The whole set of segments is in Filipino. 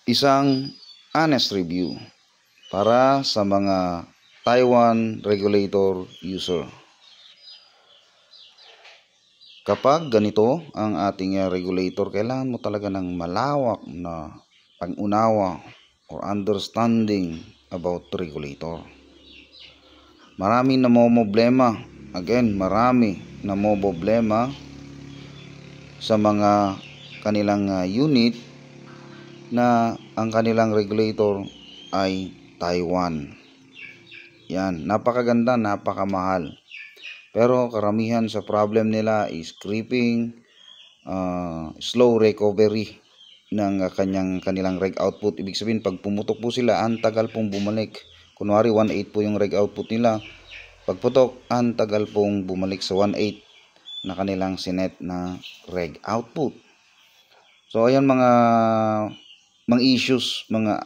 Isang honest review para sa mga Taiwan regulator user. Kapag ganito ang ating regulator, kailangan mo talaga ng malawak na pag-unawa or understanding about regulator. Marami na problema sa mga kanilang unit na ang kanilang regulator ay Taiwan. Yan, napakaganda, napakamahal. Pero karamihan sa problem nila is creeping, slow recovery ng kanilang reg output. Ibig sabihin, pag pumutok po sila, ang tagal pong bumalik. Kunwari 1.8 po yung reg output nila. Pagputok, ang tagal pong bumalik sa 1.8 na kanilang sinet na reg output. So ayan mga issues, mga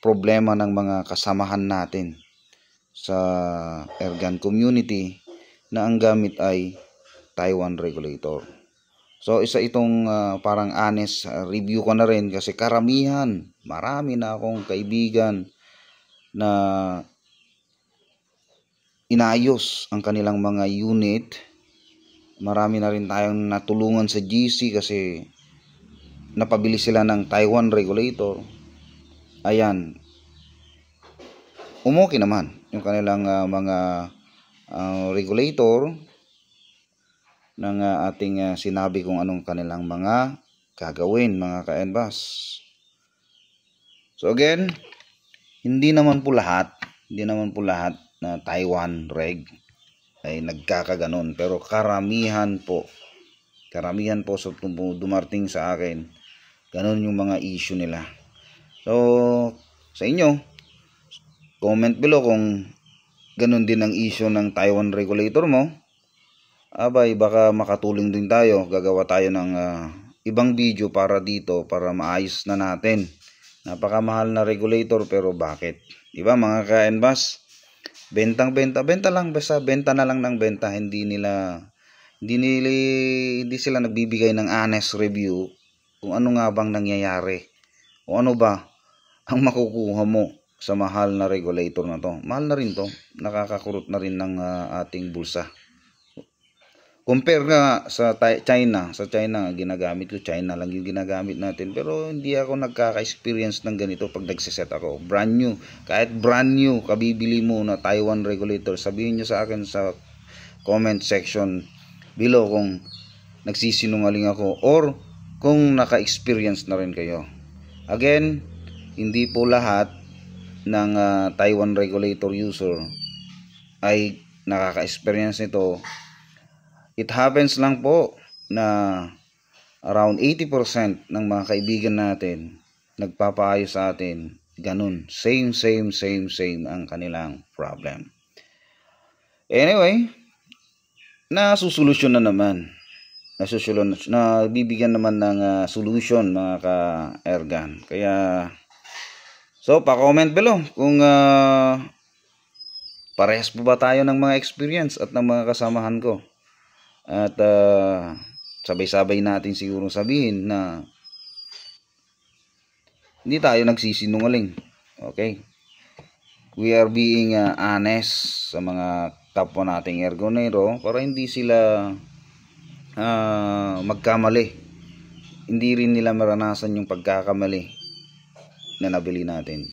problema ng mga kasamahan natin sa Ergan community na ang gamit ay Taiwan regulator. So isa itong parang honest review ko na rin kasi marami na akong kaibigan na inayos ang kanilang mga unit. Marami na rin tayong natulungan sa GC kasi napabili sila ng Taiwan regulator. Ayan, umuki naman yung kanilang mga regulator ng ating sinabi kung anong kanilang mga gagawin, mga ka-NBAS. So again, hindi naman po lahat na Taiwan reg ay nagkakaganon, pero karamihan po sa dumarting sa akin, ganon yung mga issue nila. So sa inyo, comment below kung ganon din ang issue ng Taiwan regulator mo. Abay, baka makatulong din tayo. Gagawa tayo ng ibang video para dito, para maayos na natin. Napakamahal na regulator, pero bakit? Diba mga ka-NBAS? Benta lang, basta benta na lang ng benta. Hindi sila nagbibigay ng honest review kung ano nga bang nangyayari, o ano ba ang makukuha mo sa mahal na regulator na to. Mahal na rin to, nakakakurot na rin ng ating bulsa. Compare nga sa China. Sa China ginagamit ko, China lang yung ginagamit natin, pero hindi ako nagkaka-experience ng ganito pag nagsiset ako. Brand new, kahit brand new kabibili mo na Taiwan regulator, sabihin nyo sa akin sa comment section below kung nagsisinungaling ako or kung naka-experience na rin kayo. Again, hindi po lahat ng Taiwan regulator user ay nakaka-experience nito. It happens lang po na around 80% ng mga kaibigan natin nagpapaayos sa atin, ganun, same ang kanilang problem. Anyway, nasusolusyon na naman. Bibigyan naman ng solution mga ka-Ergan. Kaya so pa-comment below kung parehas po ba tayo ng mga experience at ng mga kasamahan ko. At sabay-sabay natin siguro sabihin na hindi tayo nagsisinungaling. Okay? We are being honest sa mga kapwa nating ergonero para hindi sila magkamali. Hindi rin nila maranasan yung pagkakamali na nabili natin.